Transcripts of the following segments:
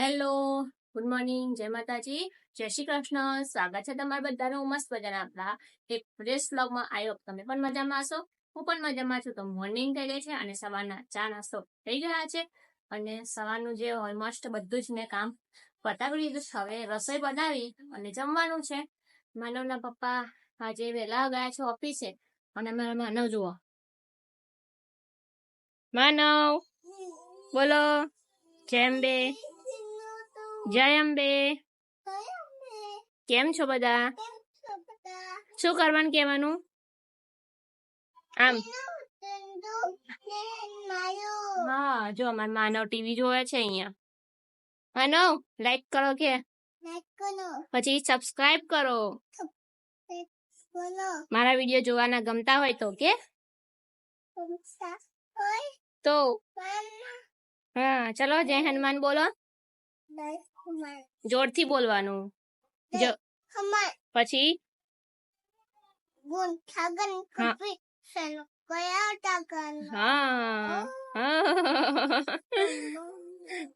Hello, good morning, જય માતાજી, જય શ્રી કૃષ્ણ. સ્વાગત છે તમારા બધાનું મસ્ત મજાના આપણા એક ફ્રેશ વ્લોગમાં. આવ્યો તમે પણ મજામાં હશો, હું પણ મજામાં છું. તો મોર્નિંગ થઈ ગઈ છે અને સવારના ચા નાસ્તો થઈ ગયા છે અને સવારનું જે ઓલમોસ્ટ બધું જ મેં કામ પતાવી લીધું. હવે રસોઈ બનાવી અને જમવાનું છે. માનવના પપ્પા આજે વહેલા ગયા છે ઓફિસે અને મારા માનવ જુઓ. માનવ બોલો, જય અંબે. જય અંબે. કેમ છો બધા? શું કરવાનું કહેવાનું? આમ હા, જો અમાર માનવ ટીવી જોવે છે અહીંયા. માનવ લાઈક કરો કે પછી સબસ્ક્રાઇબ કરો. મારા વિડીયો જોવાના ગમતા હોય તો હા, ચલો જય હનુમાન બોલો. જોરથી બોલવાનું. પછી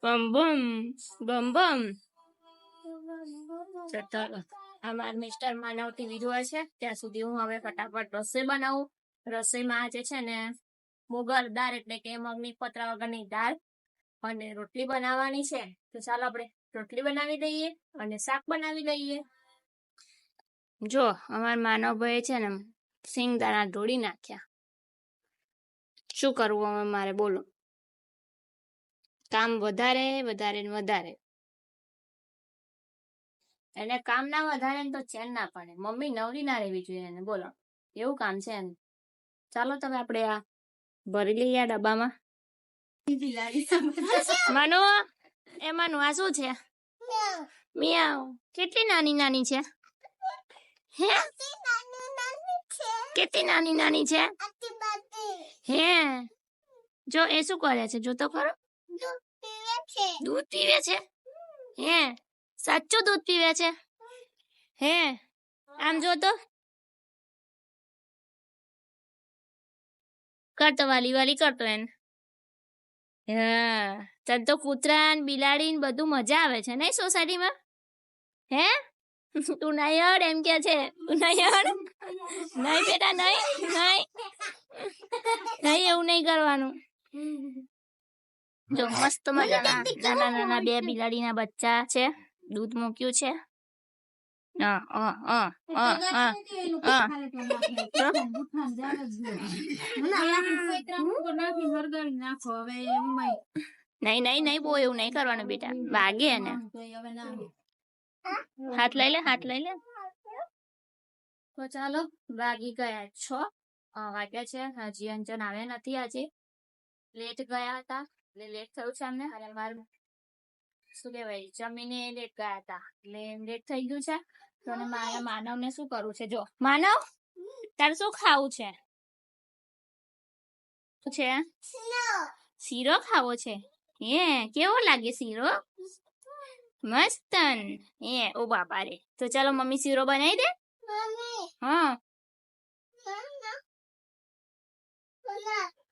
બમ બમ બમ બમ. અમાર મિસ્ટર માનવ ટીવી જોવે છે ત્યાં સુધી હું હવે ફટાફટ રસોઈ બનાવું. રસોઈમાં આજે છે ને મુગર દાળ એટલે કે મગની પતરા વગરની દાળ અને રોટલી બનાવવાની છે. તો ચાલો આપણે રોટલી બનાવી દઈએ અને શાક બનાવી લઈએ. જો અમારા માનવભાઈ છે ને સિંગદાણા ઢોળી નાખ્યા. શું કરવું હવે મારે બોલો? કામ વધારે વધારે ને વધારે. એને કામ ના વધારે ને તો ચેન ના પડે. મમ્મી નવરી ના રહેવી જોઈએ એને, બોલો એવું કામ છે એને. ચાલો તમે આપણે આ ભરી લઈએ આ ડબ્બામાં. માનો એ માનો આ શું છે? મિયાવ. કેટલી નાની નાની છે? હે કેટલી નાની નાની છે? હે જો એ શું કરે છે? જો તો ખરો. દૂધ પીવે છે. હે સાચું દૂધ પીવે છે? હે આમ જો તો કરતો વાલી વાલી કરતો એને. હા, તને તો કૂતરા ને બિલાડી ને બધું મજા આવે છે નહીં સોસાયટીમાં? હે તું નહીં હડ એમ કે છે. તું નહીં હડ. નહીં બેટા નહીં નહીં નહીં, એવું નહીં કરવાનું. જો મસ્ત મજાના નાના નાના બે બિલાડીના બચ્ચા છે. દૂધ મૂક્યું છે. નહીં નહીં નહીં, બહુ એવું નહીં કરવાનું બેટા, વાગે ને. હાથ લઈ લે, હાથ લઈ લે. તો ચાલો વાગી ગયા 6 વાગ્યા છે. હજી અંજન આવ્યા નથી. આજે લેટ ગયા હતા એટલે લેટ થયું છે અમને. અને મારું શું કહેવાય જમીને લેટ ગયા હતા એટલે લેટ થઈ ગયું છે. તો મારા માનવને શું કરવું છે? જો માનવ તારે શું ખાવું છે? શું છે? શીરો ખાવો છે? હે કેવો લાગે શીરો? મસ્તન. હે ઓ બાપા રે. તો ચાલો મમ્મી શીરો બનાવી દે. હા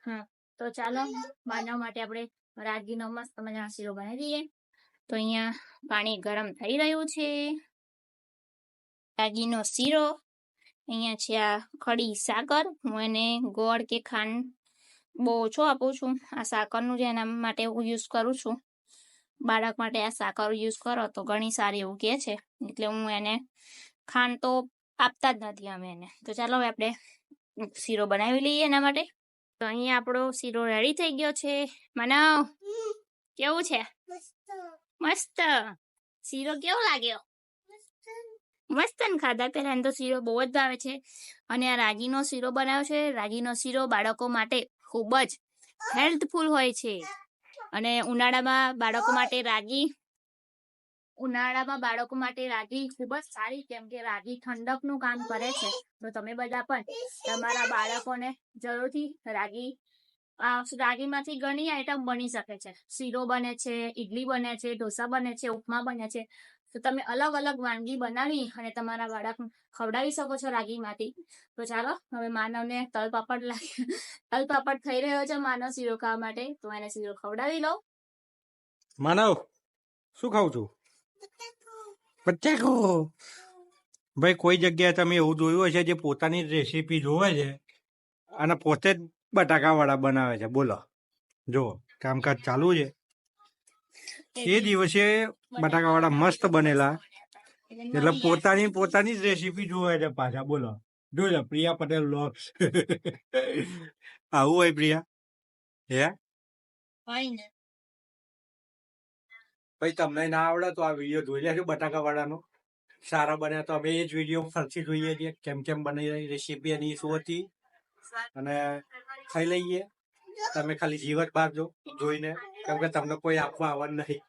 હા, તો ચાલો માનવ માટે આપણે રાગીનો મસ્ત મજાનો શીરો બનાવી દઈએ. તો અહીંયા પાણી ગરમ થઈ રહ્યું છે. રાગીનો શીરો. અહીંયા છે આ ખડી સાકર. હું એને ગોળ કે ખાંડ બહુ ઓછો આપું છું. આ સાકરનું જે એના માટે હું યુઝ કરું છું. બાળક માટે આ સાકર યુઝ કરો તો ઘણી સારી એવું કહે છે, એટલે હું એને ખાંડ તો આપતા જ નથી અમે એને. તો ચાલો હવે આપણે શીરો બનાવી લઈએ એના માટે. તો અહીંયા આપણો શીરો રેડી થઈ ગયો છે. માનવ કેવું છે? મસ્ત. શીરો કેવો લાગ્યો? મસ્ત ને. ખાધા પહેલા એને તો શીરો બહુ જ ભાવે છે. અને આ રાગીનો શીરો બનાવ્યો છે. રાગીનો શીરો બાળકો માટે ખૂબ જ હેલ્થફુલ હોય છે. અને ઉનાળામાં બાળકો માટે રાગી ખૂબ જ સારી, કેમ કે રાગી ઠંડકનું કામ કરે છે. તો તમે બધા પણ તમારા બાળકોને જરૂરથી રાગીમાંથી ઘણી આઈટમ બની શકે છે. શીરો બને છે, ઈડલી બને છે, ઢોસા બને છે, ઉપમા બને છે. તો તમે અલગ અલગ વાનગી બનાવી અને તમારા બાળકને ખવડાવી શકો છો રાગીમાંથી. તો ચાલો હવે માનવને તલપાપડ થઈ રહ્યો છે માનવ શીરો ખાવા માટે. તો એને શીરો ખવડાવી લો. માનવ શું ખાવ છું? બટાકો. ભાઈ કોઈ જગ્યાએ તમે એવું જોયું હશે જે પોતાની રેસીપી જોવે છે અને પોતે જ બટાકાવાળા બનાવે છે. બોલો, જો કામકાજ ચાલુ છે. એ દિવસે બટાકાવાળા મસ્ત બનેલા, એટલે પોતાની જ રેસીપી જોવે છે પાછા. બોલો, જોજો પ્રિયા પટેલ વ્લોગ્સ. આવું હોય પ્રિયા? હે ભાઈ તમને ના આવડે તો આ વિડીયો જોઈ લેજો બટાકાવાળાનો. સારા બન્યા તો અમે એ જ વિડીયો ફરથી જોઈએ છીએ કેમ કેમ બની રહી રેસીપી એની શું હતી, અને ખાઈ લઈએ. તમે ખાલી જીવત બારજો જોઈને, કેમ કે તમને કોઈ આપવા આવવાનું નહીં.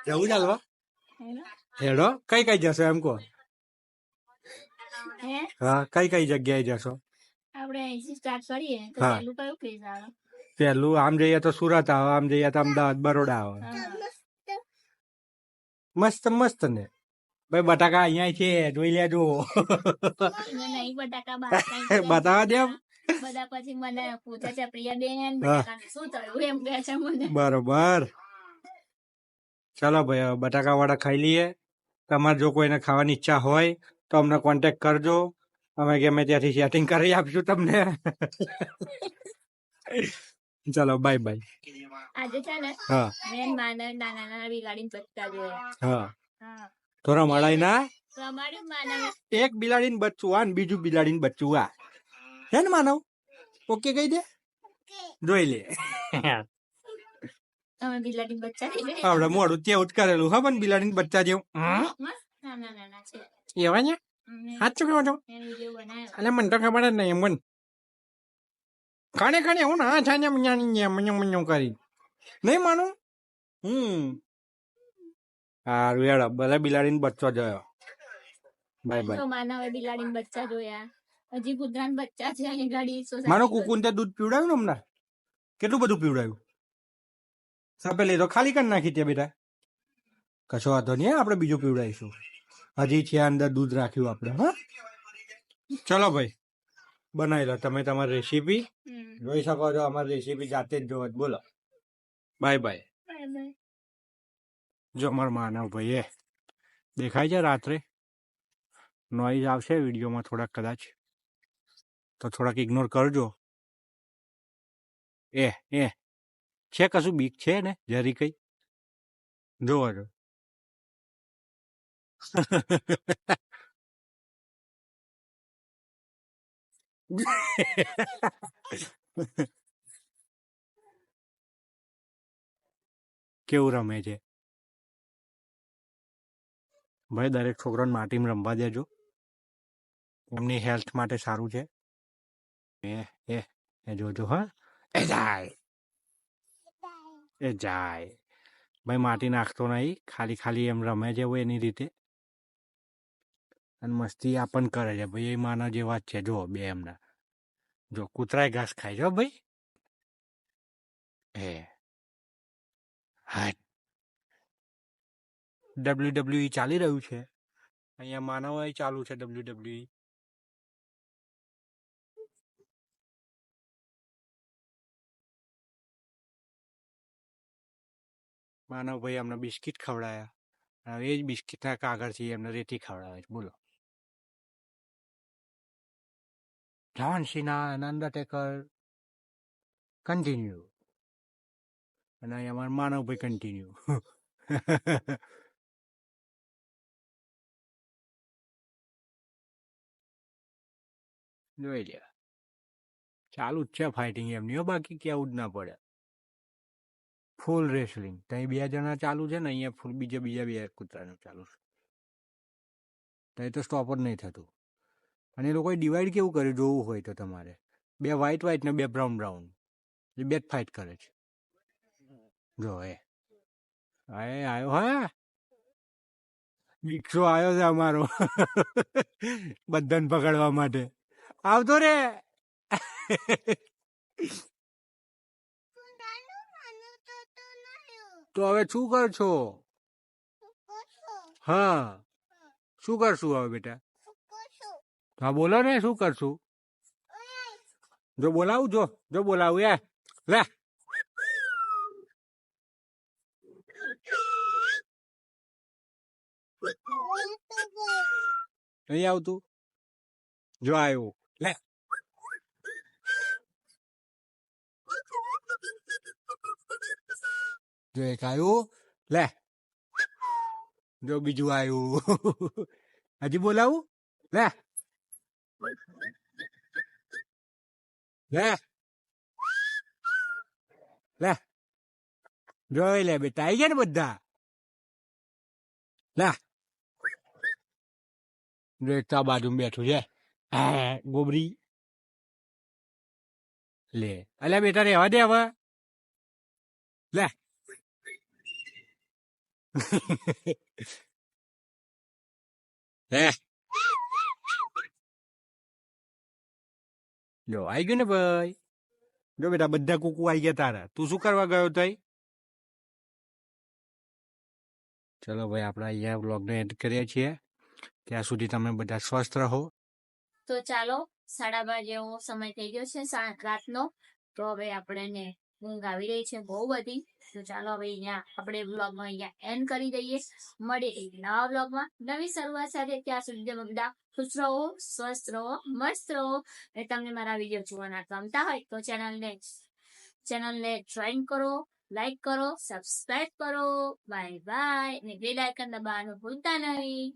જવું ચાલવા હેડો. કઈ કઈ જશો એમ કહો? હા, કઈ કઈ જગ્યાએ જશો? આપણે અહીંથી સ્ટાર્ટ કરીએ તો હા, પહેલું કયું પ્લેસ આવે? પહેલું આમ જઈએ તો સુરત આવે, આમ જઈએ તો અમદાવાદ બરોડા આવે. મસ્ત મસ્ત ને ભાઈ બટાકા અહીંયા છે, જોઈ લેજો. નહીં બટાકા બતાવા દે. બધા પછી મને પૂછે છે પ્રિયા બેન બટાકાને શું થયું એમ કહે છે મને. બરોબર. ચાલો ભાઈ હવે બટાકા વાળા ખાઈ લઈએ. તમારે જો કોઈને ખાવાની ઈચ્છા હોય તો અમને કોન્ટેક્ટ કરજો, અમે ગમે ત્યાંથી સેટિંગ કરી આપશું તમને. ચાલો બાય બાય. આજે છે ને હા મેં નાના નાના બિલાડીને બચ્ચા જોયા. હા, તો રમાડાય ના. રમાડ્યું માનવ. એક બિલાડીને બચ્ચું આ ને બીજું બિલાડીને બચ્ચું આ હે ને માનવ? ઓકે કહી દે, જોઈ લે. અમે બિલાડી બચ્ચા આપડે મોડું તેવું જ કરેલું હા, પણ બિલાડીને બચ્ચા જેવું નાના નાના છે એવા ને. સાચું કહો છો? એટલે મને તો ખબર જ નહીં એમ બન ખાને ખાને હું ના છાને મഞ്ഞું કરી નહીં માનું. સારું યાર, ભલે બિલાડીને બચ્ચો જોયો. Bye bye. માનવે બિલાડીને બચ્ચા જોયા, હજી કૂતરાના બચ્ચા છે અહીં ગાડી. માનો કુકુન તે દૂધ પીવડાવ્યું ને હમણાં? કેટલું બધું પીવડાવ્યું? સપેલી તો ખાલી કરી નાખી ત્યાં બેટા. કશો વાંધો નહીં, આપણે બીજું પીવડાવીશું. હજી છે અંદર દૂધ રાખ્યું આપણે. હા ચલો ભાઈ, બનાવી લો તમે તમારી રેસીપી. જોઈ શકો છો અમારી રેસીપી જાતે જ જોવો. બોલો બાય બાય. જો અમારો માનવ ભાઈ એ દેખાય છે રાત્રે નોઈઝ આવશે વિડીયોમાં થોડાક કદાચ, તો થોડાક ઇગ્નોર કરજો. એ છે કશું બીક છે ને જરી કઈ? જોવો છો. કેવું રમે છે ભાઈ. દરેક છોકરાને માટીમાં રમવા દેજો, એમની હેલ્થ માટે સારું છે. એ જોજો. હા, એ જાય ભાઈ. માટી નાખતો નહીં, ખાલી ખાલી એમ રમે છે એની રીતે, અને મસ્તી આ પણ કરે છે ભાઈ. એ માનવ જેવા જ છે જો બે એમના. જો કૂતરાય ઘાસ ખાય છે ભાઈ. હા, WWE ચાલી રહ્યું છે અહીંયા. માનવ ચાલુ છે WWE. માનવ ભાઈ અમને બિસ્કિટ ખવડાયા, હવે એ જ બિસ્કિટના કાગળથી એમને રેતી ખવડાવે છે. બોલો. જોન સીના અને અંડરટેકર કન્ટિન્યુ, અને અહીંયા અમારા માનવભાઈ કન્ટિન્યુ. જોઈ લે, ચાલુ જ છે ફાઇટિંગ એમની. બાકી કેવું જ ના પડે. ફૂલ રેસલિંગ. ત્યાં 2 જણા ચાલુ છે ને, અહીંયા ફૂલ બીજા 2 કૂતરાનું ચાલુ છે. ત્યાં તો સ્ટોપ જ નહીં થતું. અને એ લોકોએ ડિવાઈડ કેવું કર્યું જોવું હોય તો તમારે, 2 વ્હાઈટ ને 2 બ્રાઉન. એ 2 જ ફાઇટ કરે છે. જો આવ્યો. હા, દીક્ષો આવ્યો છે અમારો બધાને પકડવા માટે. આવતો રે. તો હવે શું કરશો? હા, શું કરશું હવે બેટા? હા બોલો ને, શું કરશું? જો બોલાવું, જો બોલાવું. લે નહીં આવતું? જો આવ્યું. લે જો એક આવ્યું. લે જો બીજું આવ્યું. હજી બોલાવું? લે લે લે જોઈ લે બેટા, આવી ગયા ને બધા. લે જો એક તો આ બાજુ બેઠું છે. ગોબરી લે. અલ્યા બેટા રેવા દે હવે. લે હે જો આવી ગયું ને ભાઈ. જો બેટા બધા કુકુ આવી ગયા તારા. તું શું કરવા ગયો તઈ? ચલો ભાઈ, આપણે અહીંયા વ્લોગને એન્ડ કરીએ છીએ. ત્યાં સુધી તમે બધા સ્વસ્થ રહો. તો ચાલો, 12:30 જેવો સમય થઈ ગયો છે રાતનો. તો હવે આપણને ઊંઘ આવી રહી છે બહુ બધી. તો ચાલો હવે અહીંયા આપણે વ્લોગમાં અહીંયા એન્ડ કરી દઈએ. મળીએ એક નવા વ્લોગમાં નવી શરૂઆત સાથે. ત્યાં સુધી તમે બધા ખુશ રહો, સ્વસ્થ રહો, મસ્ત રહો. અને તમને મારા વિડીયો જોવાના ગમતા હોય તો ચેનલને જોઈન કરો, લાઈક કરો, સબસ્ક્રાઇબ કરો. Bye bye. અને બેલ આઇકન દબાવવાનું ભૂલતા નહીં.